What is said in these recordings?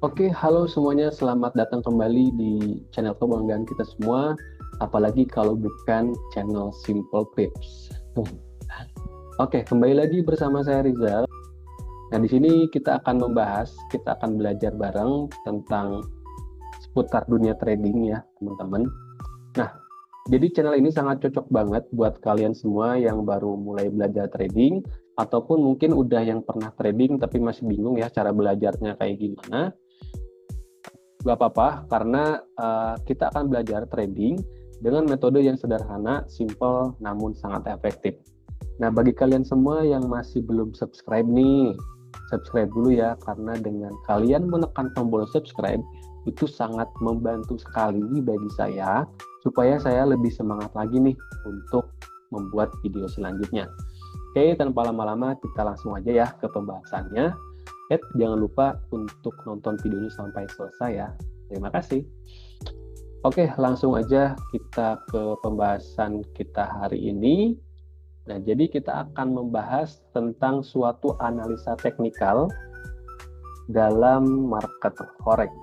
Oke, halo semuanya, selamat datang kembali di channel kebanggaan kita semua, apalagi kalau bukan channel Simple Tips. Oke, kembali lagi bersama saya Rizal. Nah, di sini kita akan belajar bareng tentang seputar dunia trading ya, teman-teman. Nah, jadi channel ini sangat cocok banget buat kalian semua yang baru mulai belajar trading, ataupun mungkin udah yang pernah trading tapi masih bingung ya cara belajarnya kayak gimana. Gak apa-apa, karena kita akan belajar trading dengan metode yang sederhana, simple, namun sangat efektif. Nah, bagi kalian semua yang masih belum subscribe nih, subscribe dulu ya, karena dengan kalian menekan tombol subscribe, itu sangat membantu sekali bagi saya, supaya saya lebih semangat lagi nih untuk membuat video selanjutnya. Oke, tanpa lama-lama kita langsung aja ya ke pembahasannya. Jangan lupa untuk nonton video ini sampai selesai ya. Terima kasih. Oke, langsung aja kita ke pembahasan kita hari ini. Nah, jadi kita akan membahas tentang suatu analisa teknikal dalam market forex.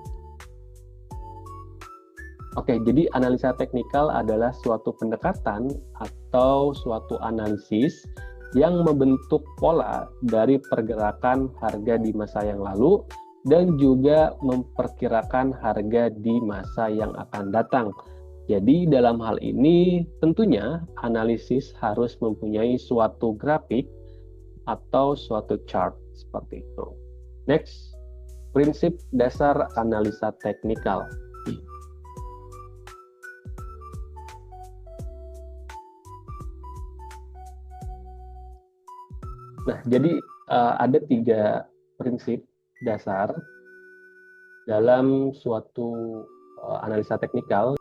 Oke, jadi analisa teknikal adalah suatu pendekatan atau suatu analisis yang membentuk pola dari pergerakan harga di masa yang lalu dan juga memperkirakan harga di masa yang akan datang. Jadi dalam hal ini tentunya analisis harus mempunyai suatu grafik atau suatu chart seperti itu. Next, prinsip dasar analisa teknikal. Nah, jadi ada 3 prinsip dasar dalam suatu analisa teknikal.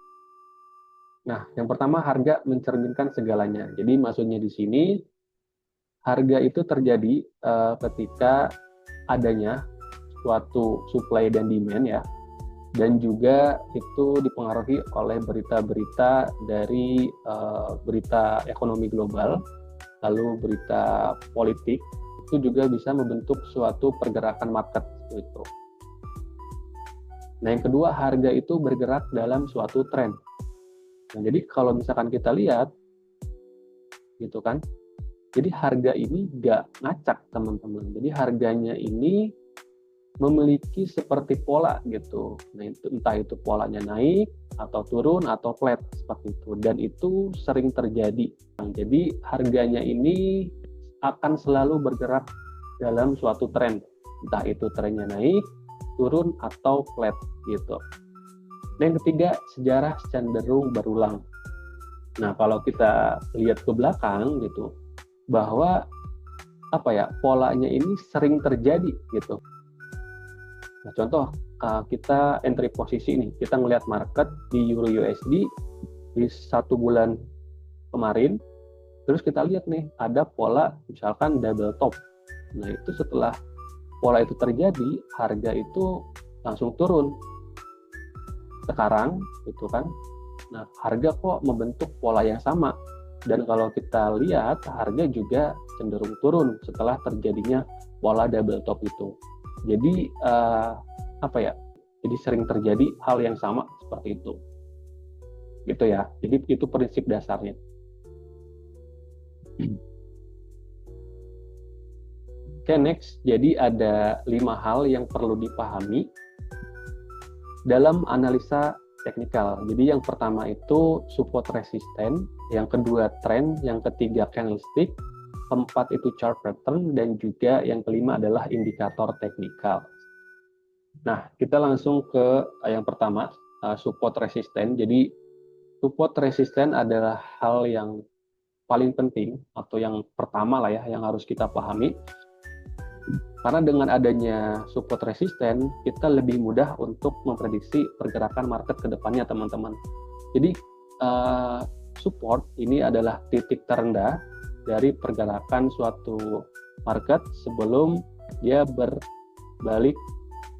Nah, yang pertama, harga mencerminkan segalanya. Jadi maksudnya di sini harga itu terjadi ketika adanya suatu supply dan demand ya, dan juga itu dipengaruhi oleh berita-berita dari berita ekonomi global, lalu berita politik, itu juga bisa membentuk suatu pergerakan market itu. Nah, yang kedua, harga itu bergerak dalam suatu tren. Nah, jadi kalau misalkan kita lihat, gitu kan, jadi harga ini nggak ngacak teman-teman. Jadi harganya ini memiliki seperti pola gitu. Nah, itu entah itu polanya naik atau turun atau flat seperti itu. Dan itu sering terjadi. Nah, jadi harganya ini akan selalu bergerak dalam suatu tren. Entah itu trennya naik, turun atau flat gitu. Dan yang ketiga, sejarah cenderung berulang. Nah, kalau kita lihat ke belakang gitu, bahwa polanya ini sering terjadi gitu. Nah, contoh kita entry posisi nih, kita ngelihat market di Euro USD di 1 bulan kemarin, terus kita lihat nih ada pola misalkan double top. Nah, itu setelah pola itu terjadi, harga itu langsung turun. Sekarang gitu kan, nah harga kok membentuk pola yang sama, dan kalau kita lihat harga juga cenderung turun setelah terjadinya pola double top itu. Jadi jadi sering terjadi hal yang sama seperti itu gitu ya. Jadi itu prinsip dasarnya. Oke, next, jadi ada 5 hal yang perlu dipahami dalam analisa teknikal. Jadi yang pertama itu support resisten, yang kedua trend, yang ketiga candlestick, keempat itu chart pattern, dan juga yang kelima adalah indikator teknikal. Nah, kita langsung ke yang pertama, support resisten. Jadi support resisten adalah hal yang paling penting atau yang pertama lah ya yang harus kita pahami. Karena dengan adanya support resisten, kita lebih mudah untuk memprediksi pergerakan market ke depannya, teman-teman. Jadi, support ini adalah titik terendah dari pergerakan suatu market sebelum dia berbalik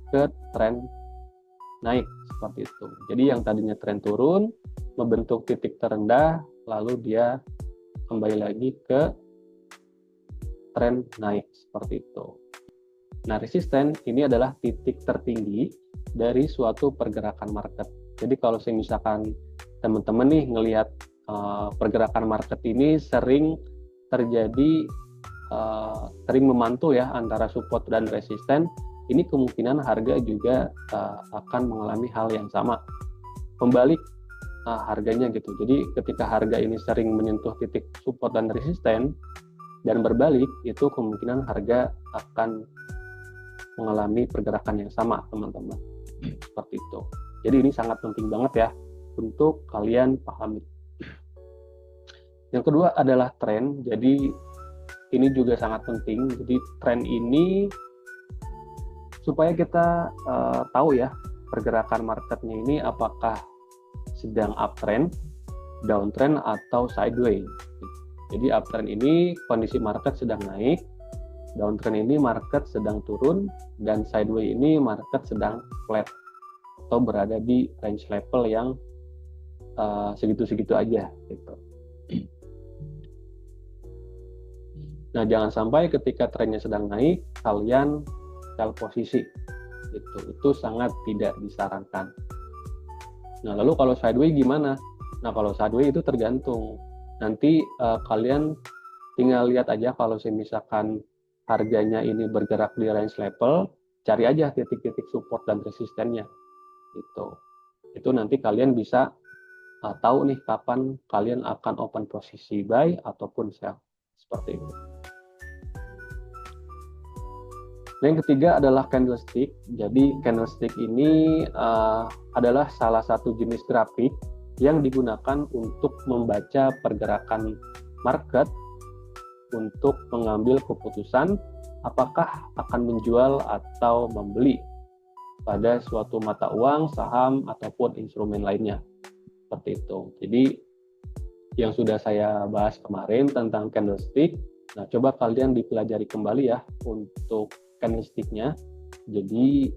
ke tren naik, seperti itu. Jadi yang tadinya tren turun, membentuk titik terendah, lalu dia kembali lagi ke tren naik, seperti itu. Nah, resisten ini adalah titik tertinggi dari suatu pergerakan market. Jadi kalau misalkan teman-teman nih ngelihat pergerakan market ini sering terjadi, sering memantul ya antara support dan resisten, ini kemungkinan harga juga akan mengalami hal yang sama, membalik harganya gitu. Jadi ketika harga ini sering menyentuh titik support dan resisten dan berbalik, itu kemungkinan harga akan mengalami pergerakan yang sama, teman-teman. Seperti itu. Jadi ini sangat penting banget ya untuk kalian pahami. Yang kedua adalah tren. Jadi ini juga sangat penting. Jadi tren ini supaya kita tahu ya pergerakan marketnya ini apakah sedang uptrend, downtrend, atau sideways. Jadi uptrend ini kondisi market sedang naik, downtrend ini market sedang turun, dan sideways ini market sedang flat atau berada di range level yang segitu-segitu aja gitu. Nah, jangan sampai ketika trennya sedang naik kalian sell posisi gitu. Itu sangat tidak disarankan. Nah, lalu kalau sideways gimana? Nah, kalau sideways itu tergantung. Nanti kalian tinggal lihat aja kalau misalkan harganya ini bergerak di range level, cari aja titik-titik support dan resistennya. Itu nanti kalian bisa tahu nih kapan kalian akan open posisi buy ataupun sell. Seperti itu. Nah, yang ketiga adalah candlestick. Jadi candlestick ini adalah salah satu jenis grafik yang digunakan untuk membaca pergerakan market untuk mengambil keputusan apakah akan menjual atau membeli pada suatu mata uang, saham, ataupun instrumen lainnya. Seperti itu. Jadi yang sudah saya bahas kemarin tentang candlestick, nah coba kalian dipelajari kembali ya untuk candlesticknya. Jadi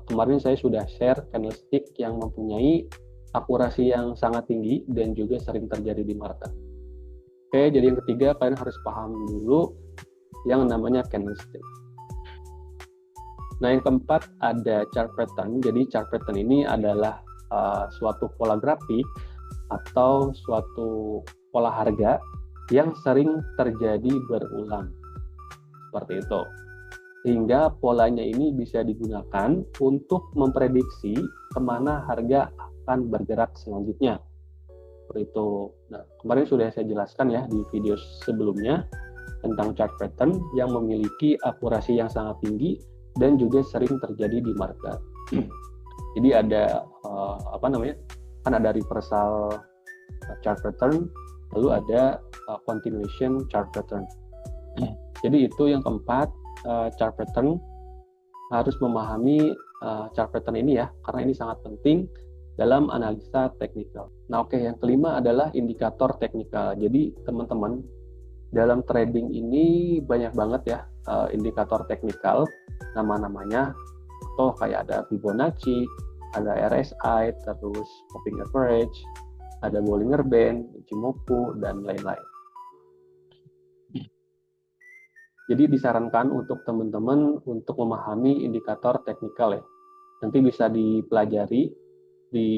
kemarin saya sudah share candlestick yang mempunyai akurasi yang sangat tinggi dan juga sering terjadi di market. Oke, jadi yang ketiga kalian harus paham dulu yang namanya candlestick. Nah, yang keempat ada chart pattern. Jadi chart pattern ini adalah suatu pola grafik atau suatu pola harga yang sering terjadi berulang. Seperti itu. Sehingga polanya ini bisa digunakan untuk memprediksi kemana harga akan bergerak selanjutnya. Seperti itu. Nah, kemarin sudah saya jelaskan ya di video sebelumnya tentang chart pattern yang memiliki akurasi yang sangat tinggi dan juga sering terjadi di market. Jadi ada kan ada reversal chart pattern, lalu ada continuation chart pattern. Jadi itu yang keempat, chart pattern, harus memahami chart pattern ini ya, karena ini sangat penting dalam analisa teknikal. Nah, oke, yang kelima adalah indikator teknikal. Jadi teman-teman, dalam trading ini banyak banget ya indikator teknikal, nama-namanya, atau kayak ada Fibonacci, ada RSI, terus moving average, ada Bollinger Band, Ichimoku, dan lain-lain. Jadi disarankan untuk teman-teman untuk memahami indikator teknikal ya. Nanti bisa dipelajari di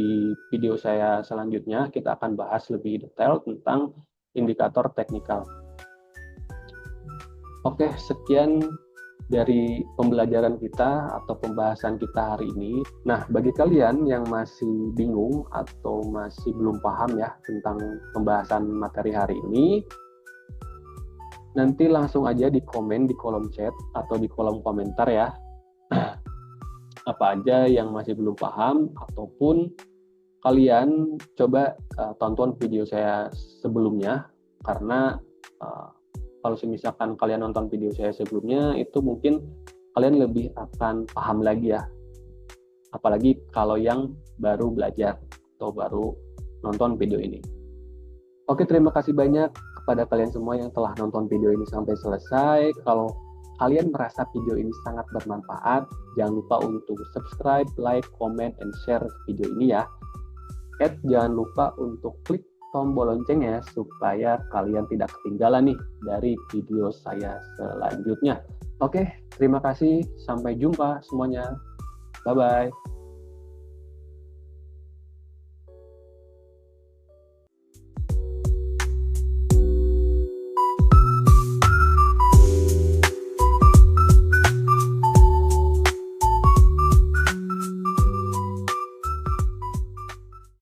video saya selanjutnya, kita akan bahas lebih detail tentang indikator teknikal. Oke, sekian dari pembelajaran kita atau pembahasan kita hari ini. Nah, bagi kalian yang masih bingung atau masih belum paham ya tentang pembahasan materi hari ini, nanti langsung aja di komen di kolom chat atau di kolom komentar ya. Apa aja yang masih belum paham, ataupun kalian coba tonton video saya sebelumnya, karena kalau misalkan kalian nonton video saya sebelumnya itu mungkin kalian lebih akan paham lagi ya, apalagi kalau yang baru belajar atau baru nonton video ini. Oke, terima kasih banyak kepada kalian semua yang telah nonton video ini sampai selesai. Kalau kalian merasa video ini sangat bermanfaat, jangan lupa untuk subscribe, like, comment, and share video ini ya. Jangan lupa untuk klik tombol loncengnya supaya kalian tidak ketinggalan nih dari video saya selanjutnya. Oke, terima kasih. Sampai jumpa semuanya. Bye-bye.